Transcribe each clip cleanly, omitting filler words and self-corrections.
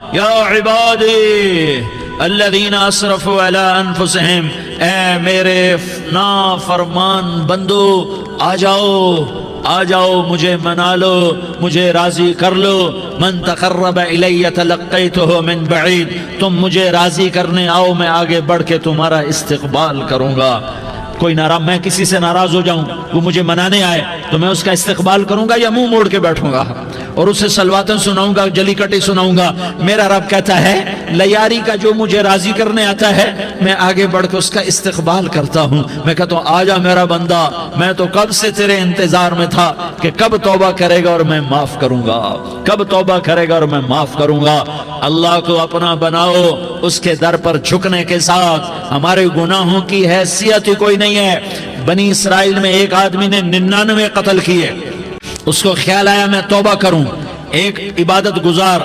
یا عبادی الذین اسرفوا علی انفسہم، اے میرے نافرمان بندو آ جاؤ مجھے منا لو، مجھے راضی کر لو۔ من تقرب الی تلقیتہ من بعید، تم مجھے راضی کرنے آؤ، میں آگے بڑھ کے تمہارا استقبال کروں گا۔ کوئی ناراض، میں کسی سے ناراض ہو جاؤں، وہ مجھے منانے آئے تو میں اس کا استقبال کروں گا یا منہ موڑ کے بیٹھوں گا اور اسے سلواتیں سناؤں گا، جلی کٹی سناؤں گا؟ میرا رب کہتا ہے لیاری کا جو مجھے راضی کرنے آتا ہے میں آگے بڑھ کے اس کا استقبال کرتا ہوں۔ میں کہتا ہوں آجا میرا بندہ، میں تو کب سے تیرے انتظار میں تھا کہ کب توبہ کرے گا اور میں معاف کروں گا، کب توبہ کرے گا اور میں معاف کروں گا۔ اللہ کو اپنا بناؤ، اس کے در پر جھکنے کے ساتھ ہمارے گناہوں کی حیثیت ہی کوئی نہیں ہے۔ بنی اسرائیل میں ایک آدمی نے 99 قتل کیے، اس کو خیال آیا میں توبہ کروں، ایک عبادت گزار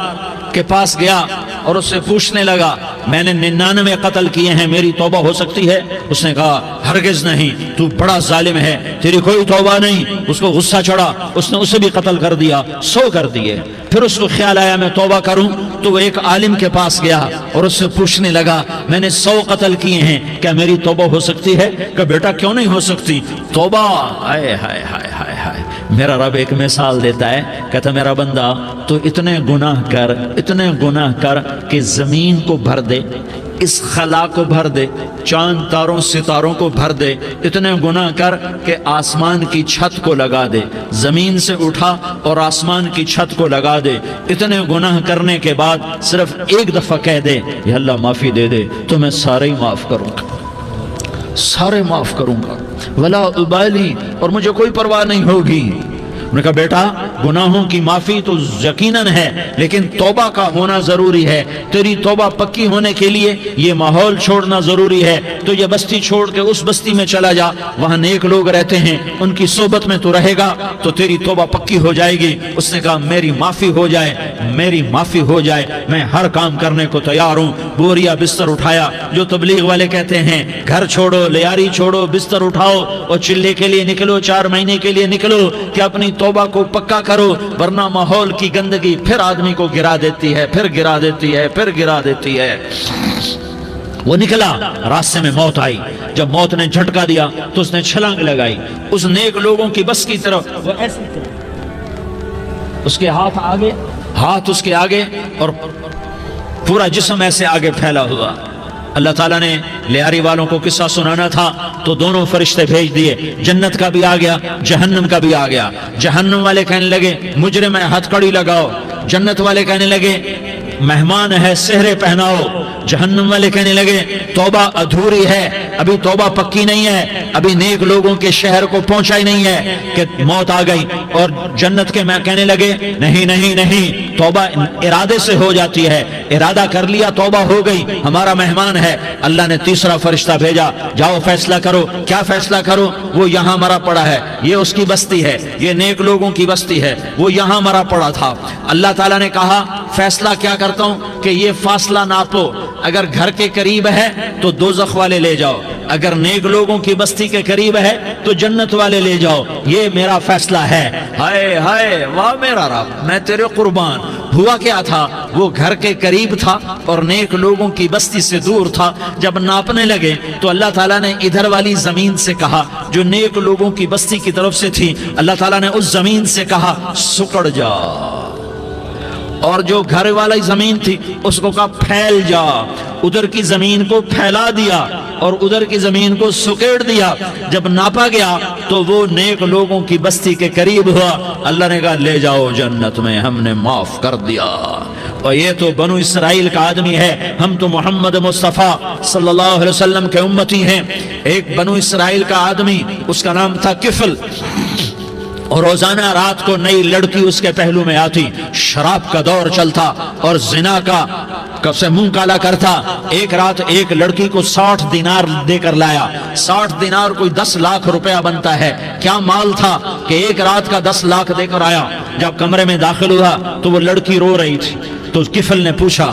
کے پاس گیا اور اس سے پوچھنے لگا میں نے 99 قتل کیے ہیں، میری توبہ ہو سکتی ہے؟ اس نے کہا ہرگز نہیں، تو بڑا ظالم ہے، تیری کوئی توبہ نہیں۔ اس کو غصہ چڑھا، اس نے اسے بھی قتل کر دیا، 100 کر دیے۔ پھر اس کو خیال آیا میں توبہ کروں تو وہ ایک عالم کے پاس گیا اور اس سے پوچھنے لگا میں نے 100 قتل کیے ہیں، کیا میری توبہ ہو سکتی ہے؟ کہ بیٹا کیوں نہیں ہو سکتی توبہ؟ ہائے ہائے ہائے ہائے ہائے۔ میرا رب ایک مثال دیتا ہے، کہتا میرا بندہ تو اتنے گناہ کر کہ زمین کو بھر دے، اس خلا کو بھر دے، چاند تاروں ستاروں کو بھر دے، اتنے گناہ کر کہ آسمان کی چھت کو لگا دے، زمین سے اٹھا اور آسمان کی چھت کو لگا دے۔ اتنے گناہ کرنے کے بعد صرف ایک دفعہ کہہ دے یا اللہ معافی دے دے تو میں سارے ہی معاف کروں گا، سارے معاف کروں گا، ولا ابالی، اور مجھے کوئی پرواہ نہیں ہوگی۔ انہوں نے کہا بیٹا گناہوں کی معافی تو یقیناً ہے لیکن توبہ کا ہونا ضروری ہے، تیری توبہ پکی ہونے کے لیے یہ ماحول چھوڑنا ضروری ہے۔ تو یہ بستی چھوڑ کے اس بستی میں چلا جا، وہاں نیک لوگ رہتے ہیں، ان کی صحبت میں تو رہے گا تو تیری توبہ پکی ہو جائے گی۔ اس نے کہا میری معافی ہو جائے، میری معافی ہو جائے، میں ہر کام کرنے کو تیار ہوں۔ بوریا بستر اٹھایا، جو تبلیغ والے کہتے ہیں گھر چھوڑو، لیاری چھوڑو، بستر اٹھاؤ اور چلے کے لیے نکلو، 4 مہینے کے لیے نکلو کہ اپنی توبہ کو پکا کرو، ورنہ ماحول کی گندگی پھر آدمی کو گرا دیتی ہے، پھر گرا دیتی ہے، پھر گرا دیتی ہے۔ وہ نکلا، راستے میں موت آئی، جب موت نے جھٹکا دیا تو اس نے چھلانگ لگائی اس نیک لوگوں کی بس کی طرف، وہ ایسے اس کے ہاتھ اس کے آگے اور پورا جسم ایسے آگے پھیلا ہوا۔ اللہ تعالیٰ نے لیاری والوں کو قصہ سنانا تھا تو دونوں فرشتے بھیج دیے، جنت کا بھی آ گیا، جہنم کا بھی آ گیا۔ جہنم والے کہنے لگے مجرم ہے ہتھ کڑی لگاؤ، جنت والے کہنے لگے مہمان ہے سہرے پہناؤ۔ جہنم والے کہنے لگے توبہ ادھوری ہے، ابھی توبہ پکی نہیں ہے، ابھی نیک لوگوں کے شہر کو پہنچا ہی نہیں ہے کہ موت آ گئی۔ اور جنت کے میں کہنے لگے نہیں نہیں نہیں، توبہ ارادے سے ہو جاتی ہے، ارادہ کر لیا توبہ ہو گئی، ہمارا مہمان ہے۔ اللہ نے تیسرا فرشتہ بھیجا، جاؤ فیصلہ کرو۔ کیا فیصلہ کرو؟ وہ یہاں مرا پڑا ہے، یہ اس کی بستی ہے، یہ نیک لوگوں کی بستی ہے، وہ یہاں مرا پڑا تھا۔ اللہ تعالیٰ نے کہا فیصلہ کیا کرتا ہوں کہ یہ فاصلہ ناپو، اگر گھر کے قریب ہے تو دوزخ والے لے جاؤ، اگر نیک لوگوں کی بستی کے قریب ہے تو جنت والے لے جاؤ، یہ میرا فیصلہ ہے۔ ہائے ہائے واہ میرا رب، میں تیرے قربان۔ ہوا کیا تھا؟ وہ گھر کے قریب تھا اور نیک لوگوں کی بستی سے دور تھا۔ جب ناپنے لگے تو اللہ تعالیٰ نے ادھر والی زمین سے کہا جو نیک لوگوں کی بستی کی طرف سے تھی، اللہ تعالیٰ نے اس زمین سے کہا سکڑ جا، اور جو گھر والی زمین تھی اس کو کہا پھیل جا۔ ادھر کی زمین کو پھیلا دیا اور ادھر کی زمین کو سکیڑ دیا۔ جب ناپا گیا تو وہ نیک لوگوں کی بستی کے قریب ہوا۔ اللہ نے کہا لے جاؤ جنت میں، ہم نے معاف کر دیا۔ اور یہ تو بنو اسرائیل کا آدمی ہے، ہم تو محمد مصطفیٰ صلی اللہ علیہ وسلم کے امتی ہیں۔ ایک بنو اسرائیل کا آدمی، اس کا نام تھا کفل، اور روزانہ رات کو نئی لڑکی اس کے پہلو میں آتی، شراب کا دور چلتا اور زنا کا سے منہ کالا کرتا۔ ایک رات ایک لڑکی کو 60 دینار دے کر لایا۔ 60 دینار کوئی 10 لاکھ روپیہ بنتا ہے۔ کیا مال تھا کہ ایک رات کا 10 لاکھ دے کر آیا۔ جب کمرے میں داخل ہوا تو وہ لڑکی رو رہی تھی، تو کفل نے پوچھا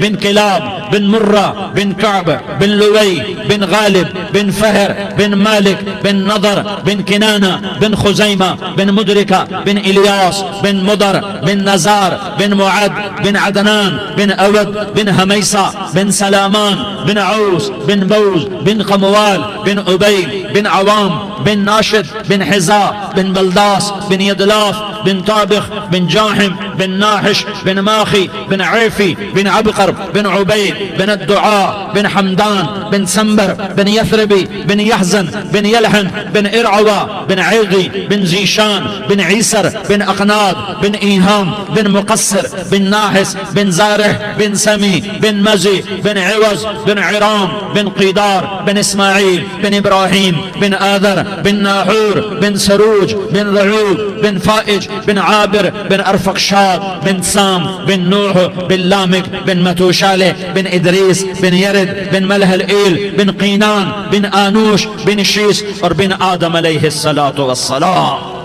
بن کلاب بن مرہ بن کعب بن لوی بن غالب بن فہر بن مالک بن نضر بن کنانہ بن خزیمہ بن مدرکہ بن الیاس بن مدر بن نزار بن معد بن عدنان بن اود بن حمیسہ بن سلامان بن عوس بن بوز بن قموال بن عبید بن عوام بن ناشد بن حزا بن بلداس بن یدلاف بن طابخ بن جاحم بن ناحش بن ماخی بن عیفی بن عبقر بن عبید بن الدعاء بن حمدان بن سنبر بن یثربی بن یحزن بن یلحن بن ارعوا بن عیغی بن زیشان بن عیسر بن اقناد بن ایہام بن مقصر بن ناحس بن زارح بن سمی بن مزی بن عوض بن عرام بن قیدار بن اسماعیل بن ابراہیم بن آذر بن ناحور بن سروج بن رعوب بن فائج بن عابر بن ارفقشاد بن سام بن نوح بن لامک بن متوشالہ بن ادریس بن یرد بن ملح الایل بن قینان بن آنوش بن شیس اور بن آدم علیہ السلام۔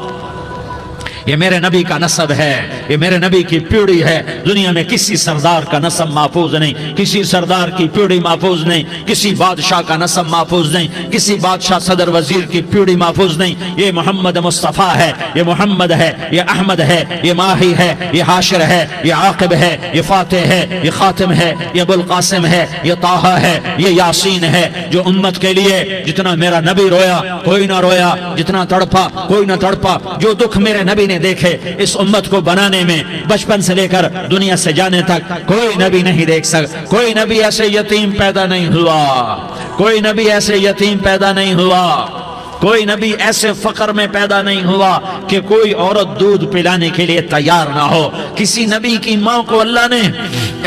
یہ میرے نبی کا نسب ہے، یہ میرے نبی کی پیڑھی ہے۔ دنیا میں کسی سردار کا نسب محفوظ نہیں، کسی سردار کی پیڑھی محفوظ نہیں، کسی بادشاہ کا نسب محفوظ نہیں، کسی بادشاہ صدر وزیر کی پیڑھی محفوظ نہیں۔ یہ محمد مصطفیٰ ہے، یہ محمد ہے، یہ احمد ہے، یہ ماہی ہے، یہ حاشر ہے، یہ عاقب ہے، یہ فاتح ہے، یہ خاتم ہے، یہ ابو القاسم ہے، یہ طٰہٰ ہے، یہ یاسین ہے۔ جو امت کے لیے جتنا میرا نبی رویا کوئی نہ رویا، جتنا تڑپا کوئی نہ تڑپا، جو دکھ میرے نبی نے دیکھے اس امت کو بنانے میں، بچپن سے لے کر دنیا سے جانے تک کوئی نبی نہیں دیکھ سکتا۔ کوئی نبی ایسے یتیم پیدا نہیں ہوا، کوئی نبی ایسے یتیم پیدا نہیں ہوا، کوئی نبی ایسے فقر میں پیدا نہیں ہوا کہ کوئی عورت دودھ پلانے کے لیے تیار نہ ہو۔ کسی نبی کی ماں کو اللہ نے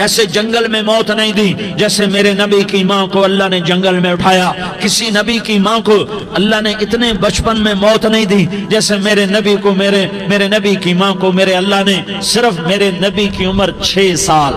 ایسے جنگل میں موت نہیں دی جیسے میرے نبی کی ماں کو اللہ نے جنگل میں اٹھایا۔ کسی نبی کی ماں کو اللہ نے اتنے بچپن میں موت نہیں دی جیسے میرے نبی کو میرے نبی کی ماں کو میرے اللہ نے صرف میرے نبی کی عمر 6 سال،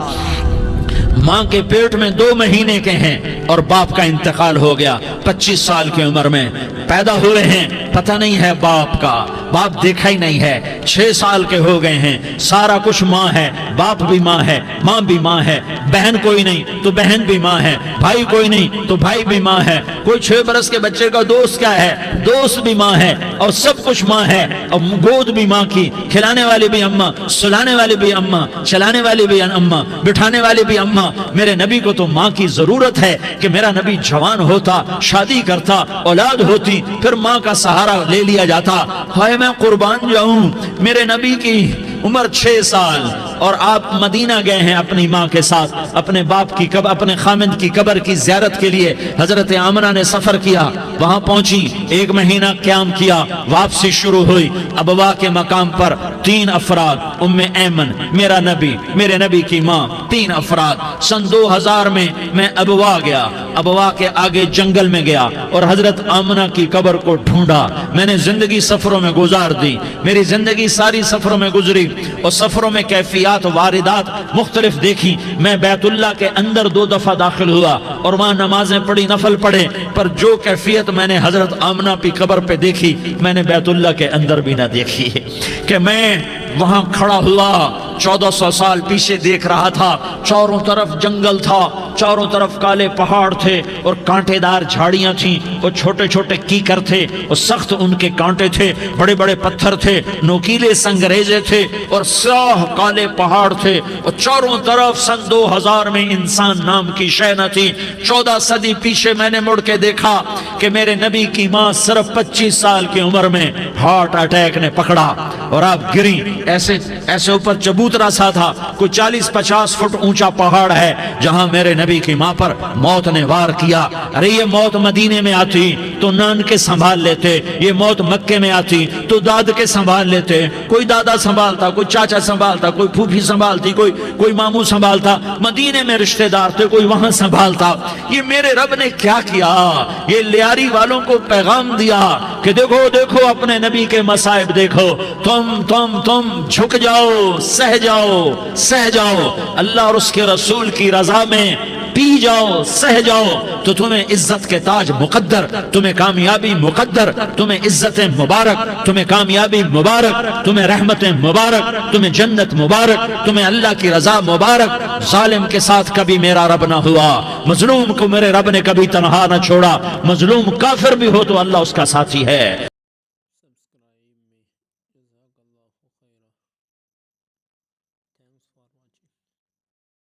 ماں کے پیٹ میں 2 مہینے کے ہیں اور باپ کا انتقال ہو گیا 25 سال کی عمر میں، پیدا ہوئے ہیں پتہ نہیں ہے باپ کا، باپ دیکھا ہی نہیں ہے، 6 سال کے ہو گئے ہیں، سارا کچھ ماں ہے، باپ بھی ماں ہے، ماں بھی ماں ہے، بہن کوئی نہیں تو بہن بھی ماں ہے، بھائی کوئی نہیں تو بھائی بھی ماں ہے، کوئی 6 برس کے بچے کا دوست کیا ہے، دوست بھی ماں ہے، اور سب کچھ ماں ہے، اور گود بھی ماں کی، کھلانے والی بھی اماں، سلانے والی بھی اماں، چلانے والی بھی اماں، بٹھانے والی بھی اماں۔ میرے نبی کو تو ماں کی ضرورت ہے کہ میرا نبی جوان ہوتا، شادی کرتا، اولاد ہوتی، پھر ماں کا سہارا لے لیا جاتا۔ ہائے میں قربان جاؤں، میرے نبی کی عمر 6 سال اور آپ مدینہ گئے ہیں اپنی ماں کے ساتھ، اپنے باپ کی اپنے خامند کی قبر کی زیارت کے لیے حضرت آمنہ نے سفر کیا، وہاں پہنچی، 1 مہینہ قیام کیا، واپسی شروع ہوئی۔ ابوا کے مقام پر 3 افراد، ام ایمن، میرا نبی، میرے نبی کی ماں، 3 افراد۔ سن 2000 میں ابوا گیا، ابوا کے آگے جنگل میں گیا اور حضرت آمنہ کی قبر کو ڈھونڈا۔ میں نے زندگی سفروں میں گزار دی، میری زندگی ساری سفروں میں گزری، اور سفروں میں کیفیات واردات مختلف دیکھی۔ میں بیت اللہ کے اندر 2 دفعہ داخل ہوا اور وہاں نمازیں پڑھی، نفل پڑھے، پر جو کیفیت میں نے حضرت آمنہ کی قبر پہ دیکھی میں نے بیت اللہ کے اندر بھی نہ دیکھی، کہ میں وہاں کھڑا ہوا 1400 سال پیچھے دیکھ رہا تھا، چاروں طرف جنگل تھا، چاروں طرف کالے پہاڑ تھے اور کانٹے دار جھاڑیاں تھیں، اور چھوٹے چھوٹے کیکر تھے اور سخت ان کے کانٹے تھے، بڑے بڑے پتھر تھے، نوکیلے سنگریزے تھے اور سیاہ کالے پہاڑ تھے، اور چاروں طرف سن 2000 میں انسان نام کی شے نہ تھی۔ 14 صدی پیچھے میں نے مڑ کے دیکھا کہ میرے نبی کی ماں صرف 25 سال کی عمر میں ہارٹ اٹیک نے پکڑا اور آپ گری، ایسے اوپر چبوترا سا تھا، کوئی 40-50 فٹ اونچا پہاڑ ہے جہاں میرے نبی کی ماں پر موت نے وار کیا۔ ارے یہ موت مدینے میں آتی تو نان کے سنبھال لیتے، یہ موت مکے میں آتی تو داد کے سنبھال لیتے، کوئی دادا سنبھالتا، کوئی چاچا سنبھالتا، کوئی پھوپھی سنبھالتی، کوئی ماموں سنبھالتا، مدینے میں رشتہ دار تھے کوئی وہاں سنبھالتا۔ یہ میرے رب نے کیا کیا؟ یہ لیاری والوں کو پیغام دیا کہ دیکھو دیکھو اپنے نبی کے مصائب دیکھو، تم جھک جاؤ، سہ جاؤ، اللہ اور اس کے رسول کی رضا میں پی جاؤ سہ جاؤ تو تمہیں عزت کے تاج مقدر، تمہیں کامیابی مقدر، تمہیں عزت مبارک، تمہیں کامیابی مبارک، تمہیں رحمت مبارک، تمہیں جنت مبارک، تمہیں اللہ کی رضا مبارک۔ ظالم کے ساتھ کبھی میرا رب نہ ہوا، مظلوم کو میرے رب نے کبھی تنہا نہ چھوڑا، مظلوم کافر بھی ہو تو اللہ اس کا ساتھی ہے۔